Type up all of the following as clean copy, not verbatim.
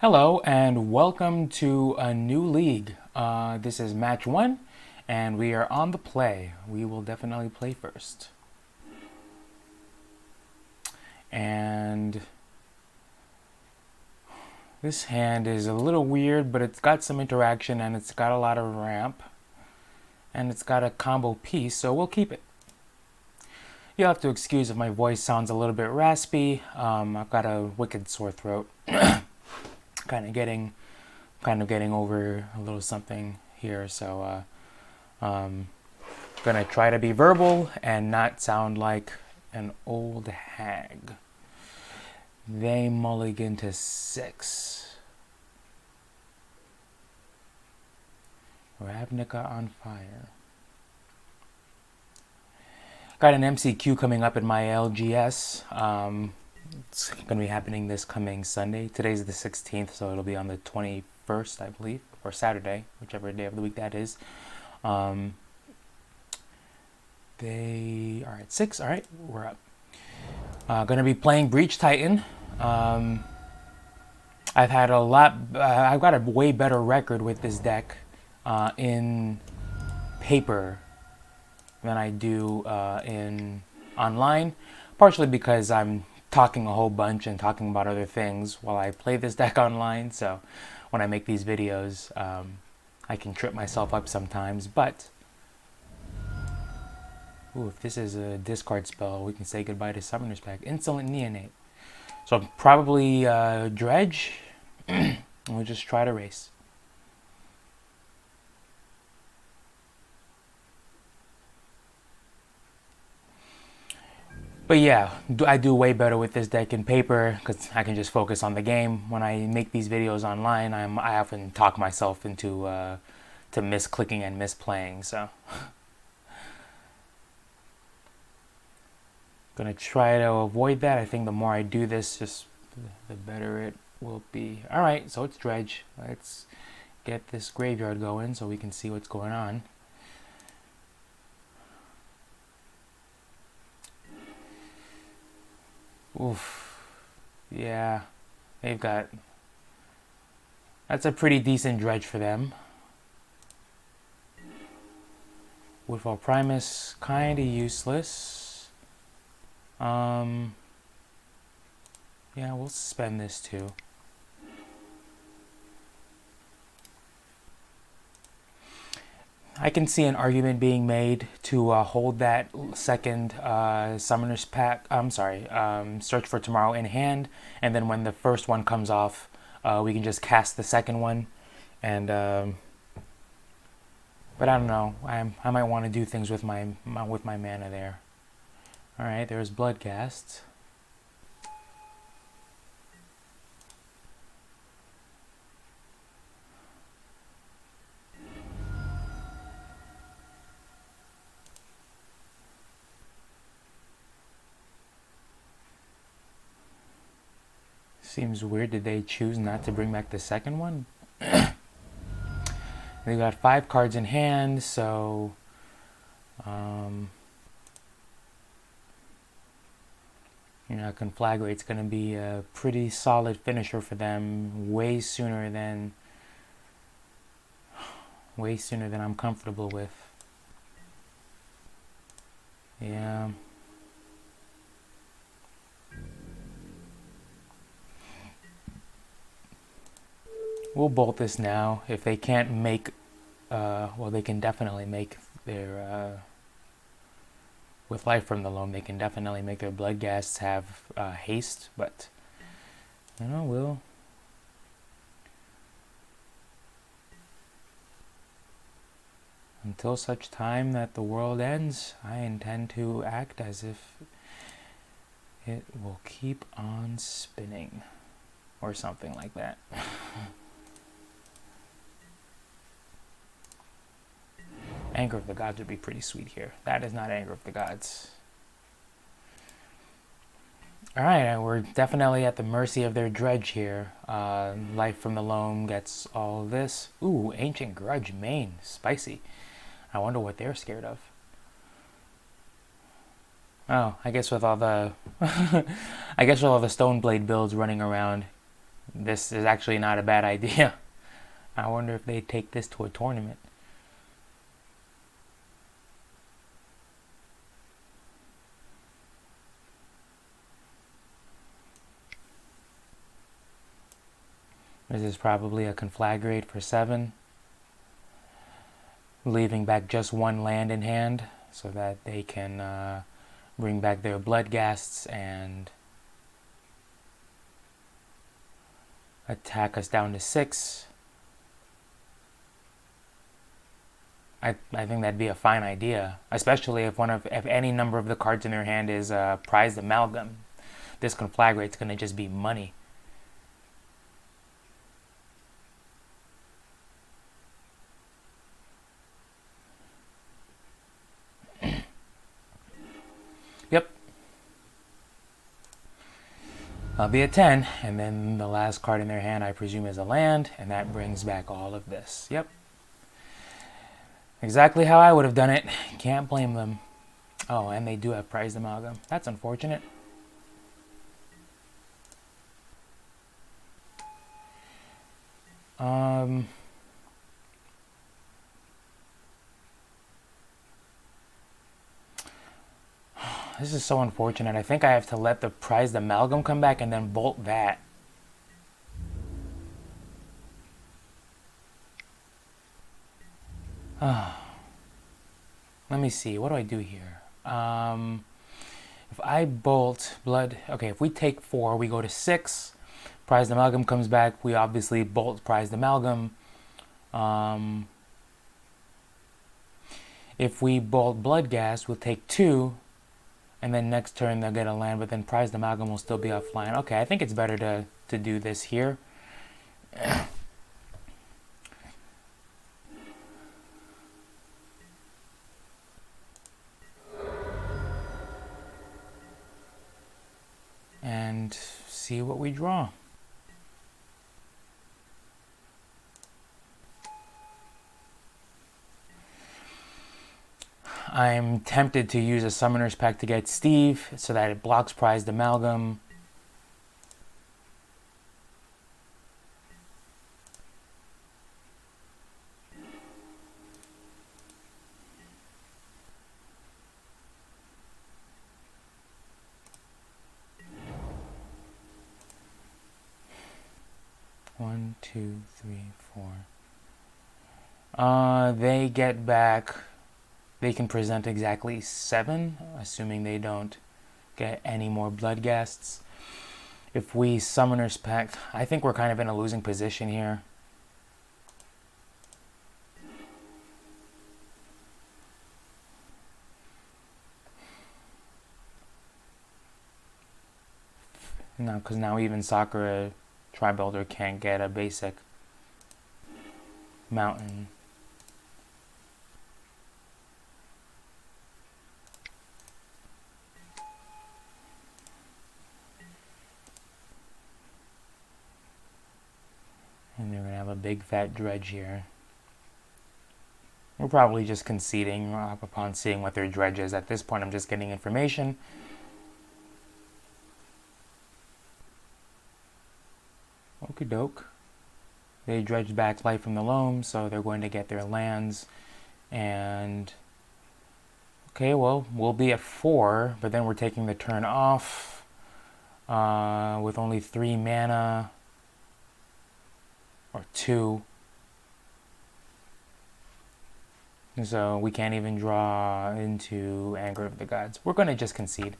Hello and welcome to a new league. This is match 1 and we are on the play. We will definitely play first. And this hand is a little weird, but it's got some interaction and it's got a lot of ramp. And it's got a combo piece, so we'll keep it. You'll have to excuse if my voice sounds a little bit raspy. I've got a wicked sore throat. kind of getting over a little something here, so gonna try to be verbal and not sound like an old hag. They mulligan to 6. Ravnica on fire. Got an MCQ coming up in my LGS. It's going to be happening this coming Sunday. Today's the 16th, so it'll be on the 21st, I believe, or Saturday, whichever day of the week that is. They are at 6. All right, we're up. Going to be playing Breach Titan. I've got a way better record with this deck in paper than I do in online, partially because I'm talking a whole bunch and talking about other things while I play this deck online, so when I make these videos I can trip myself up sometimes, but if this is a discard spell, we can say goodbye to Summoner's Pact. Insolent Neonate. So probably Dredge, and we'll just try to race. But yeah, I do way better with this deck in paper because I can just focus on the game. When I make these videos online, I often talk myself into to misclicking and misplaying. So gonna try to avoid that. I think the more I do this, just the better it will be. All right, so it's Dredge. Let's get this graveyard going so we can see what's going on. Oof. Yeah, they've got... That's a pretty decent Dredge for them. Woodfall Primus, kinda useless. Yeah, we'll suspend this too. I can see an argument being made to hold that second Summoner's Pact, Search for Tomorrow in hand, and then when the first one comes off, we can just cast the second one, and but I don't know, I might want to do things with my mana there. Alright, there's Bloodcast. Seems weird. Did they choose not to bring back the second one? They've got 5 cards in hand, so Conflagrate's going to be a pretty solid finisher for them way sooner than I'm comfortable with. Yeah. We'll bolt this now. If they can't make, well, they can definitely make their, with Life from the Loam, they can definitely make their Bloodghasts have haste, but, we'll... Until such time that the world ends, I intend to act as if it will keep on spinning, or something like that. Anger of the Gods would be pretty sweet here. That is not Anger of the Gods. Alright, we're definitely at the mercy of their Dredge here. Life from the Loam gets all this. Ooh, Ancient Grudge main. Spicy. I wonder what they're scared of. Oh, I guess with all the... I guess with all the Stoneblade builds running around, This is actually not a bad idea. I wonder if they take this to a tournament. This is probably a conflagrate for 7. Leaving back just 1 land in hand so that they can bring back their Bloodghasts and attack us down to 6. I think that'd be a fine idea, especially if any number of the cards in their hand is prized amalgam. This conflagrate's gonna just be money. Yep. I'll be at 10, and then the last card in their hand I presume is a land, and that brings back all of this. Yep. Exactly how I would have done it. Can't blame them. Oh, and they do have prized amalgam. That's unfortunate. This is so unfortunate. I think I have to let the prized amalgam come back and then bolt that. Let me see. What do I do here? If I bolt blood... Okay, if we take 4, we go to 6. Prized amalgam comes back. We obviously bolt prized amalgam. If we bolt Bloodghast, we'll take 2. And then next turn they'll get a land, but then prized amalgam will still be offline. Okay, I think it's better to do this here. And see what we draw. I'm tempted to use a Summoner's Pact to get Steve so that it blocks prized amalgam. One, two, three, 4. They get back... They can present exactly 7, assuming they don't get any more Bloodghasts. If we Summoner's Pact, I think we're kind of in a losing position here. No, because now even Sakura Tribuilder can't get a basic mountain. And they're going to have a big fat dredge here. We're probably just conceding upon seeing what their dredge is. At this point, I'm just getting information. Okie doke. They dredged back Life from the Loam, so they're going to get their lands. And... Okay, well, we'll be at 4, but then we're taking the turn off with only 3 mana. Or 2. So we can't even draw into Anger of the Gods. We're going to just concede.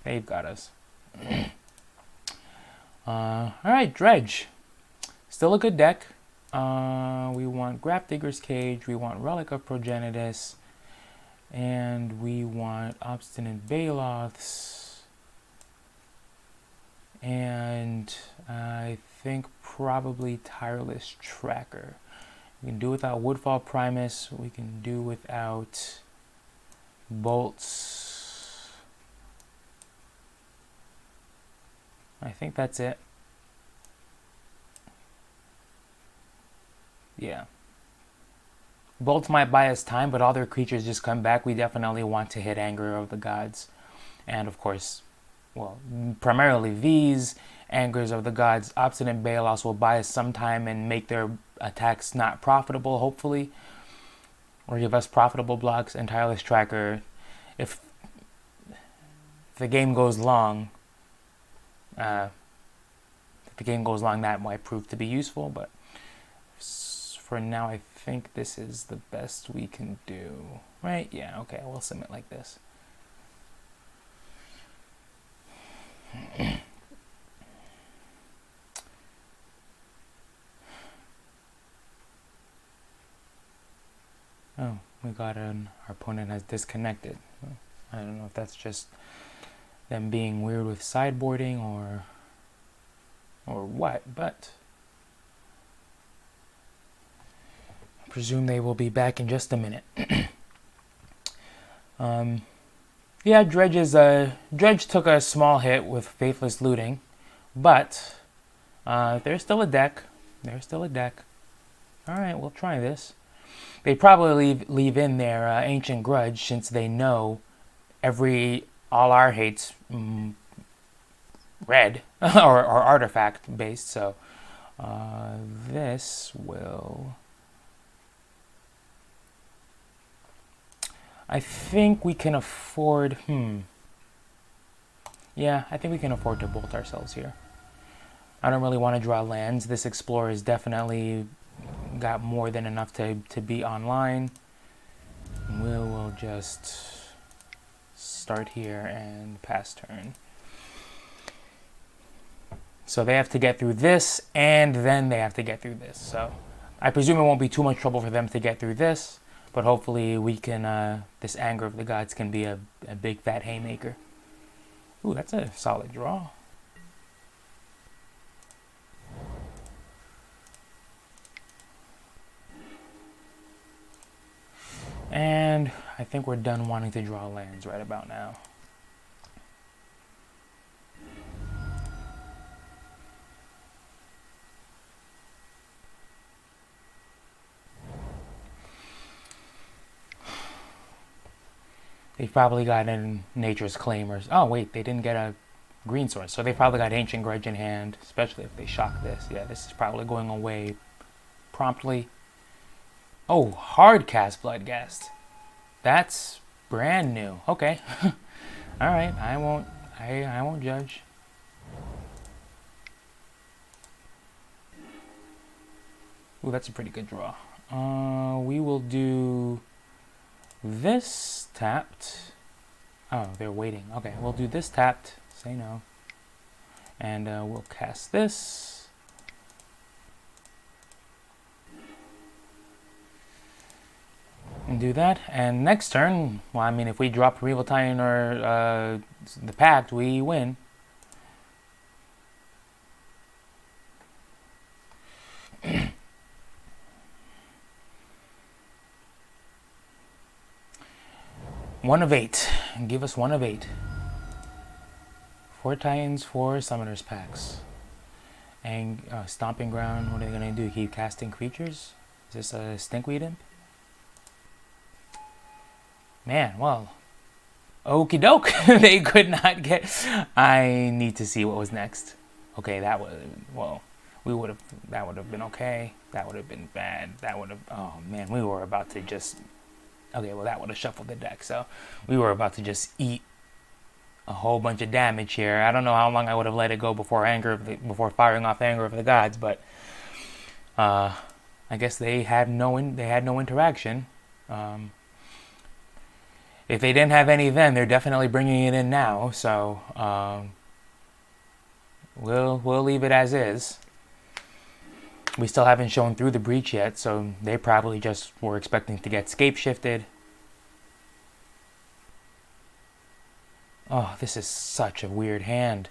They've got us. Alright, Dredge. Still a good deck. We want Grafdigger's Cage. We want Relic of Progenitus. And we want Obstinate Baloths. And I think probably Tireless Tracker. We can do without Woodfall Primus. We can do without Bolts. I think that's it. Yeah. Bolts might buy us time, but all their creatures just come back. We definitely want to hit Anger of the Gods. And of course, well, primarily these Angers of the Gods. Obstinate Bailos will buy us some time and make their attacks not profitable, hopefully, or give us profitable blocks. And Tireless Tracker, if the game goes long, that might prove to be useful, but for now I think this is the best we can do. Right? Yeah, okay, we'll submit like this. Oh, we got our opponent has disconnected. I don't know if that's just them being weird with sideboarding or what, but I presume they will be back in just a minute. Yeah, Dredge took a small hit with Faithless Looting, but there's still a deck. All right, we'll try this. They probably leave in their Ancient Grudge, since they know all our hates red or artifact based. So this will. I think we can afford. Yeah, I think we can afford to bolt ourselves here. I don't really want to draw lands. This Explorer is definitely got more than enough to be online. We'll just start here and pass turn. So they have to get through this, and then they have to get through this. So I presume it won't be too much trouble for them to get through this, but hopefully we can, this Anger of the Gods can be a big fat haymaker. Ooh, that's a solid draw. And I think we're done wanting to draw lands right about now. They probably got in Nature's Claim or... Oh, wait, they didn't get a green source. So they probably got Ancient Grudge in hand, especially if they shock this. Yeah, this is probably going away promptly. Oh, hard cast Bloodghast. That's brand new. Okay. All right, I won't judge. Ooh, that's a pretty good draw. We will do this tapped. Oh, they're waiting. Okay, we'll do this tapped. Say no. And we'll cast this. And do that. And next turn, well, I mean, if we drop Regal Titan or the Pact, we win. One of 8. Give us 1 of 8. 4 Titans, 4 Summoners Packs. And Stomping Ground, what are they going to do? Keep casting creatures? Is this a Stinkweed Imp? Man, well, okie doke. They could not get. I need to see what was next. Okay, that was, well, that would have been okay. That would have been bad. That would have, oh man, we were about to just, okay, well, that would have shuffled the deck. So we were about to just eat a whole bunch of damage here. I don't know how long I would have let it go before firing off Anger of the Gods, but I guess they had no interaction. If they didn't have any then, they're definitely bringing it in now. So we'll leave it as is. We still haven't shown through the breach yet, so they probably just were expecting to get scape shifted. Oh, this is such a weird hand.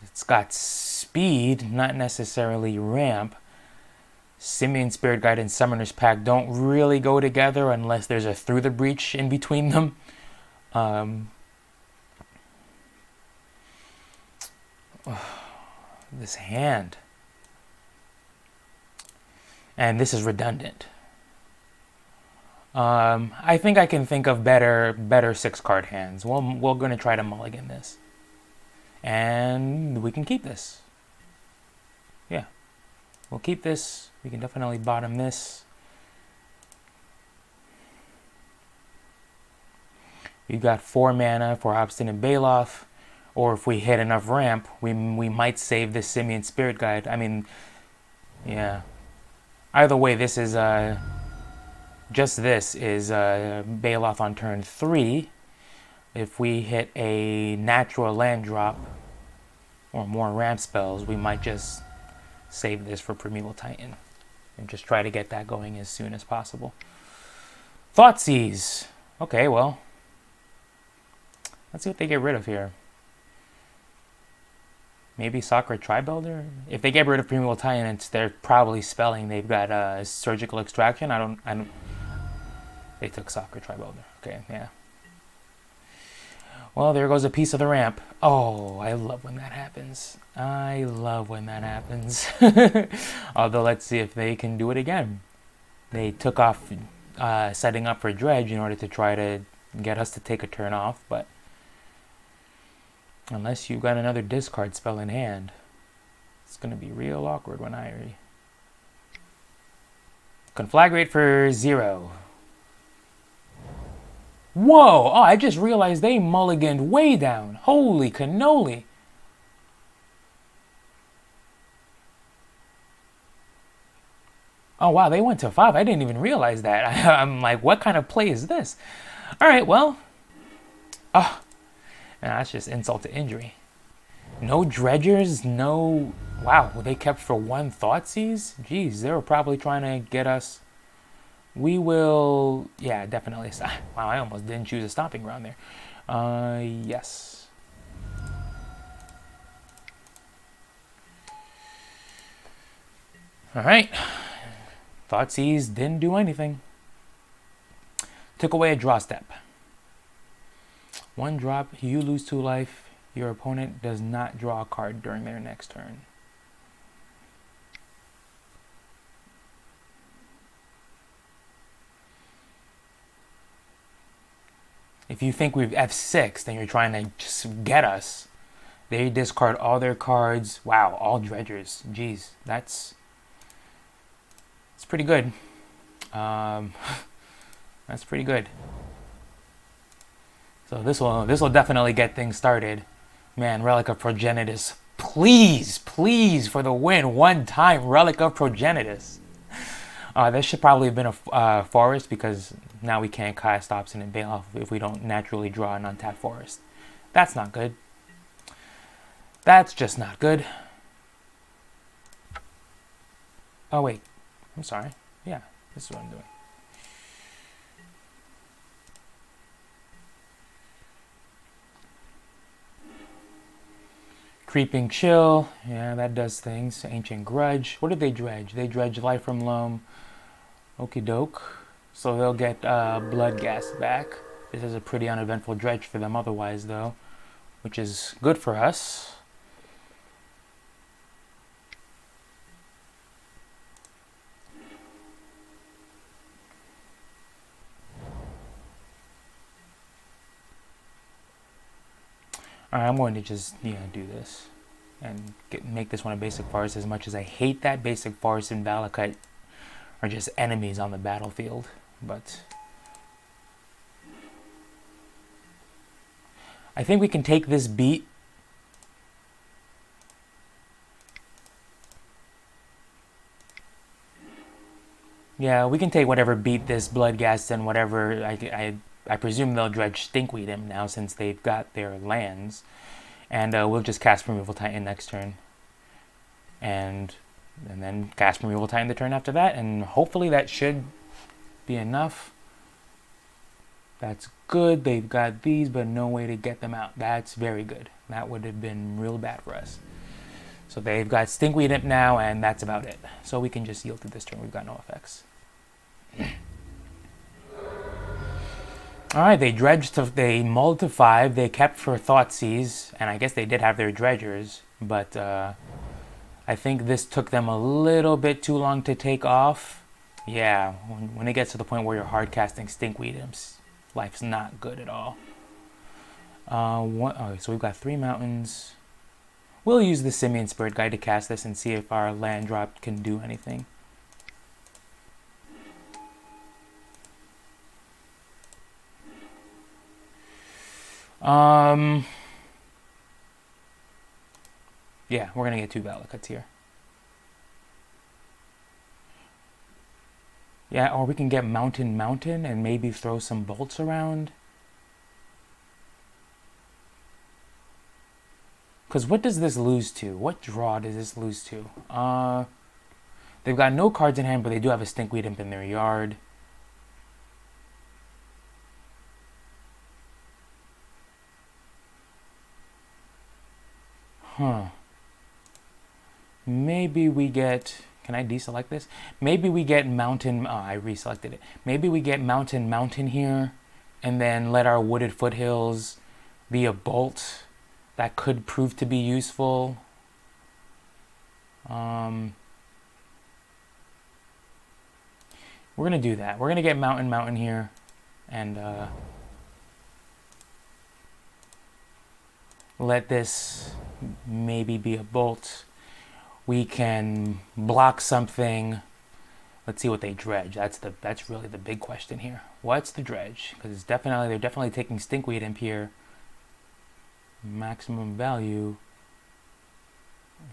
It's got speed, not necessarily ramp. Simian Spirit Guide and Summoner's Pact don't really go together unless there's a Through the Breach in between them. This hand. And this is redundant. I think I can think of better 6-card hands. We're going to try to mulligan this. And we can keep this. Yeah, we'll keep this. We can definitely bottom this. You've got 4 mana for Obstinate Baloth, or if we hit enough ramp, we might save this Simian Spirit Guide. I mean, yeah. Either way, this is just this is Baloth on turn 3. If we hit a natural land drop or more ramp spells, we might just save this for Primeval Titan and just try to get that going as soon as possible. Thoughtseize. Okay, well, let's see what they get rid of here. Maybe Sacred Tribuilder? If they get rid of Primeval Titan, they're probably spelling they've got Surgical Extraction. I don't. They took Sacred Tribuilder. Okay, yeah. Well, there goes a piece of the ramp. Oh, I love when that happens. I love when that happens. Although, let's see if they can do it again. They took off setting up for Dredge in order to try to get us to take a turn off, but unless you've got another discard spell in hand, it's going to be real awkward when I Conflagrate for 0. Whoa! Oh, I just realized they mulliganed way down. Holy cannoli. Oh, wow, they went to 5. I didn't even realize that. I'm like, what kind of play is this? All right, well. Oh, that's just insult to injury. No dredgers, no... Wow, they kept for 1 Thoughtseize? Jeez, they were probably trying to get us... We will... Yeah, definitely. Wow, I almost didn't choose a stomping ground there. Yes. Alright. Thoughtseize didn't do anything. Took away a draw step. 1 drop, you lose 2 life. Your opponent does not draw a card during their next turn. If you think we've F6, then you're trying to just get us. They discard all their cards. Wow, all dredgers. Jeez, that's pretty good. That's pretty good. So this will definitely get things started. Man, Relic of Progenitus. Please, please, for the win. 1 time, Relic of Progenitus. This should probably have been a forest, because now we can't cast Obstinate Baloth if we don't naturally draw an untapped forest. That's not good. That's just not good. Oh, wait. I'm sorry. Yeah, this is what I'm doing. Creeping Chill. Yeah, that does things. Ancient Grudge. What did they dredge? They dredge Life from Loam. Okie doke. So they'll get Blood Gas back. This is a pretty uneventful dredge for them otherwise, though, which is good for us. Alright, I'm going to just do this and make this one a basic forest. As much as I hate that basic forest and Valakite are just enemies on the battlefield, but I think we can take this beat. Yeah, we can take whatever beat this Bloodghast and whatever. I presume they'll dredge Stinkweed him now since they've got their lands, and we'll just cast Primeval Titan next turn, and then cast Primeval Titan the turn after that, and hopefully that should be enough. That's good. They've got these, but no way to get them out. That's very good. That would have been real bad for us. So they've got Stinkweed Imp now, and that's about it. So we can just yield through this turn. We've got no effects. Alright, they mulled to 5. They kept for Thoughtseize, and I guess they did have their dredgers, but I think this took them a little bit too long to take off. Yeah, when it gets to the point where you're hard casting Stinkweed Imps, life's not good at all. So we've got 3 mountains. We'll use the Simian Spirit Guide to cast this and see if our land drop can do anything. Yeah, we're gonna get 2 Valakuts here. Yeah, or we can get Mountain and maybe throw some bolts around. Because what does this lose to? What draw does this lose to? They've got no cards in hand, but they do have a Stinkweed Imp in their yard. Huh. Maybe we get... Can I deselect this? Maybe we get Mountain... Oh, I reselected it. Maybe we get Mountain here, and then let our Wooded Foothills be a bolt. That could prove to be useful. We're going to do that. We're going to get Mountain here, and let this maybe be a bolt. We can block something. Let's see what they dredge. That's really the big question here. What's the dredge? Because they're definitely taking Stinkweed Imp here. Maximum value.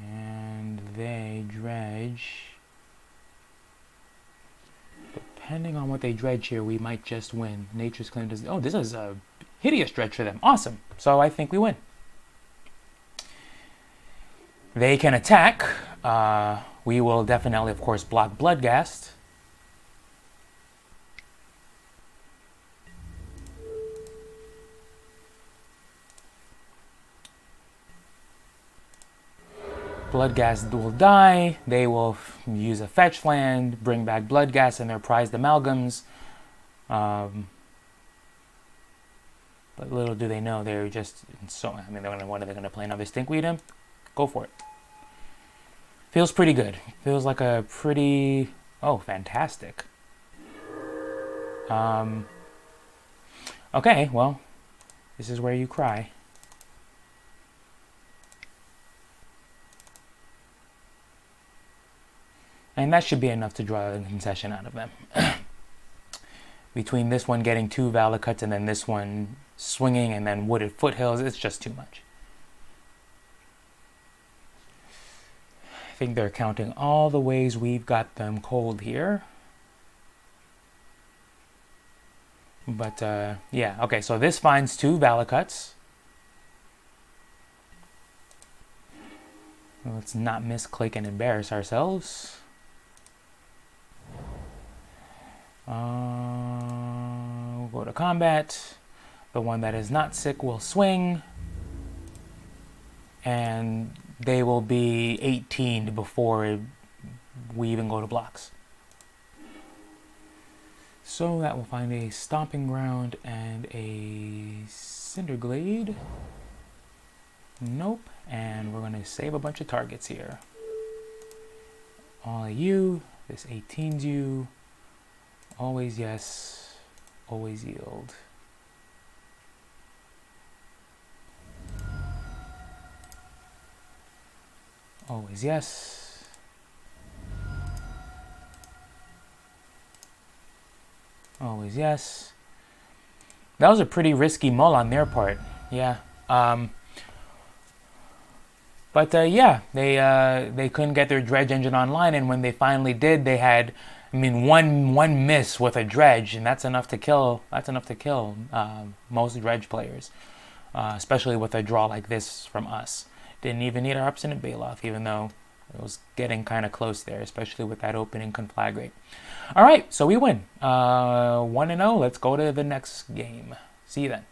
And they dredge. Depending on what they dredge here, we might just win. Nature's Claim does... Oh, this is a hideous dredge for them. Awesome. So I think we win. They can attack. We will definitely, of course, block Bloodghast. Bloodghast will die. They will use a fetch land, bring back Bloodghast and their prized amalgams. But little do they know, they're just so... I mean, what are they going to play? Another Stinkweed Imp? Go for it. Feels pretty good. Feels like a pretty... Oh, fantastic. Okay, well, this is where you cry. And that should be enough to draw a concession out of them. Between this one getting 2 Valakuts and then this one swinging and then Wooded Foothills, it's just too much. I think they're counting all the ways we've got them cold here. But, yeah. Okay, so this finds 2 Valakuts. Let's not misclick and embarrass ourselves. We'll go to combat. The one that is not sick will swing. And they will be 18'd before we even go to blocks. So that will find a Stomping Ground and a Cinderglade. Nope. And we're going to save a bunch of targets here. All of you. This 18's you. Always yes. Always yield. Always yes. Always yes. That was a pretty risky mull on their part. Yeah. But yeah, they couldn't get their dredge engine online, and when they finally did, they had, I mean, one miss with a dredge, and that's enough to kill. That's enough to kill most dredge players, especially with a draw like this from us. Didn't even need our Obstinate Baloth, even though it was getting kind of close there, especially with that opening Conflagrate. All right, so we win 1-0. Let's go to the next game. See you then.